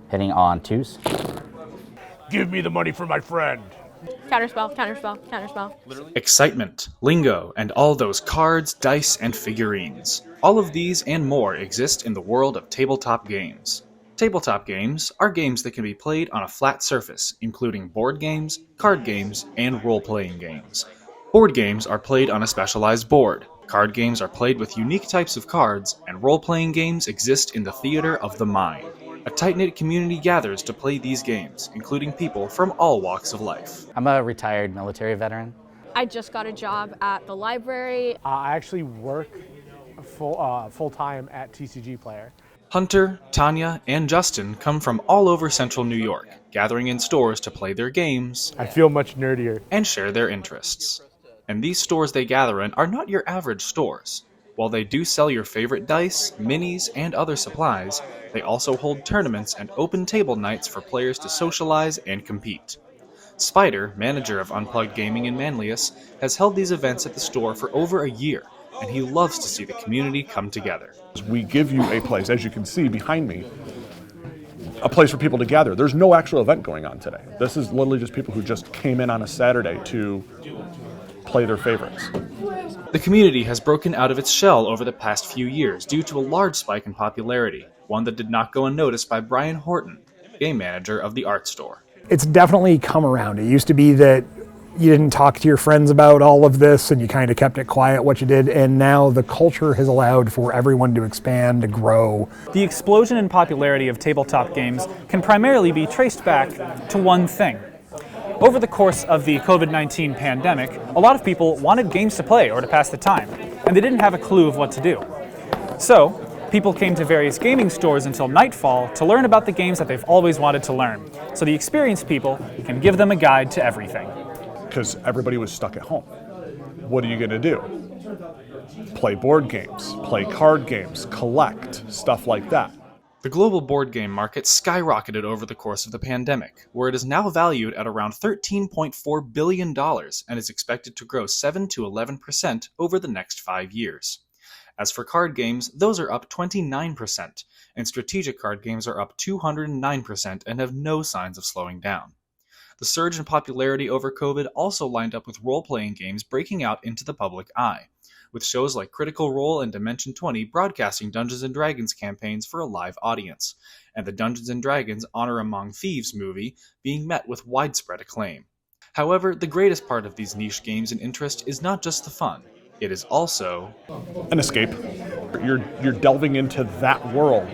Hitting on twos. Give me the money for my friend. Counterspell, counterspell, counterspell. Excitement, lingo, and all those cards, dice, and figurines. All of these and more exist in the world of tabletop games. Tabletop games are games that can be played on a flat surface, including board games, card games, and role-playing games. Board games are played on a specialized board. Card games are played with unique types of cards, and role-playing games exist in the theater of the mind. A tight-knit community gathers to play these games, including people from all walks of life. I'm a retired military veteran. I just got a job at the library. I actually work full-time at TCG Player. Hunter, Tanya, and Justin come from all over central New York, gathering in stores to play their games I feel much nerdier. and share their interests. And these stores they gather in are not your average stores. While they do sell your favorite dice, minis, and other supplies, they also hold tournaments and open table nights for players to socialize and compete. Spider, manager of Unplugged Gaming in Manlius, has held these events at the store for over a year, and he loves to see the community come together. We give you a place, as you can see behind me, a place for people to gather. There's no actual event going on today. This is literally just people who just came in on a Saturday to play their favorites. The community has broken out of its shell over the past few years due to a large spike in popularity, one that did not go unnoticed by Brian Horton, game manager of the art store. It's definitely come around. It used to be that you didn't talk to your friends about all of this and you kind of kept it quiet what you did, and now the culture has allowed for everyone to expand, to grow. The explosion in popularity of tabletop games can primarily be traced back to one thing. Over the course of the COVID-19 pandemic, a lot of people wanted games to play or to pass the time, and they didn't have a clue of what to do. So, people came to various gaming stores until nightfall to learn about the games that they've always wanted to learn, so the experienced people can give them a guide to everything. Because everybody was stuck at home. What are you going to do? Play board games, play card games, collect, stuff like that. The global board game market skyrocketed over the course of the pandemic, where it is now valued at around $13.4 billion and is expected to grow 7 to 11% over the next 5 years. As for card games, those are up 29%, and strategic card games are up 209% and have no signs of slowing down. The surge in popularity over COVID also lined up with role-playing games breaking out into the public eye, with shows like Critical Role and Dimension 20 broadcasting Dungeons & Dragons campaigns for a live audience, and the Dungeons & Dragons Honor Among Thieves movie being met with widespread acclaim. However, the greatest part of these niche games and interest is not just the fun, it is also An escape. You're delving into that world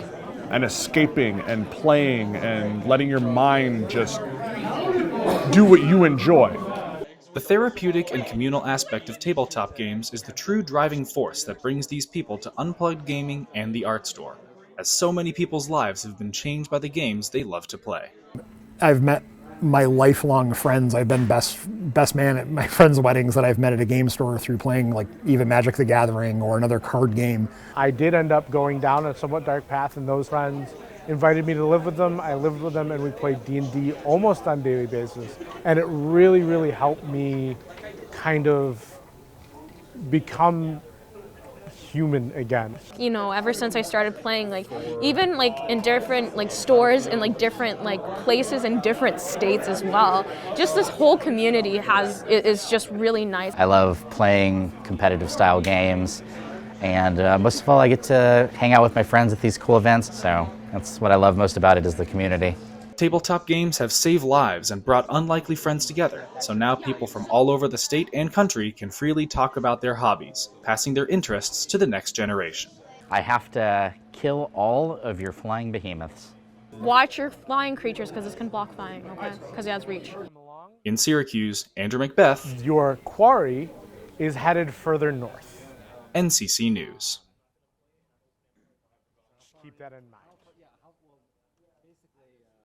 and escaping and playing and letting your mind just do what you enjoy. The therapeutic and communal aspect of tabletop games is the true driving force that brings these people to Unplugged Gaming and the art store, as so many people's lives have been changed by the games they love to play. I've met my lifelong friends. I've been best man at my friends' weddings that I've met at a game store through playing like even Magic the Gathering or another card game. I did end up going down a somewhat dark path, and those friends invited me to live with them. I lived with them and we played D&D almost on a daily basis. And it really, really helped me kind of become human again. You know, ever since I started playing, like even like in different like stores and like different like places in different states as well, just this whole community is just really nice. I love playing competitive style games, and most of all I get to hang out with my friends at these cool events, so that's what I love most about it, is the community. Tabletop games have saved lives and brought unlikely friends together, so now people from all over the state and country can freely talk about their hobbies, passing their interests to the next generation. I have to kill all of your flying behemoths. Watch your flying creatures because this can block flying, okay? Because it has reach. In Syracuse, Andrew Macbeth, Your quarry is headed further north. NCC News. Keep that in mind.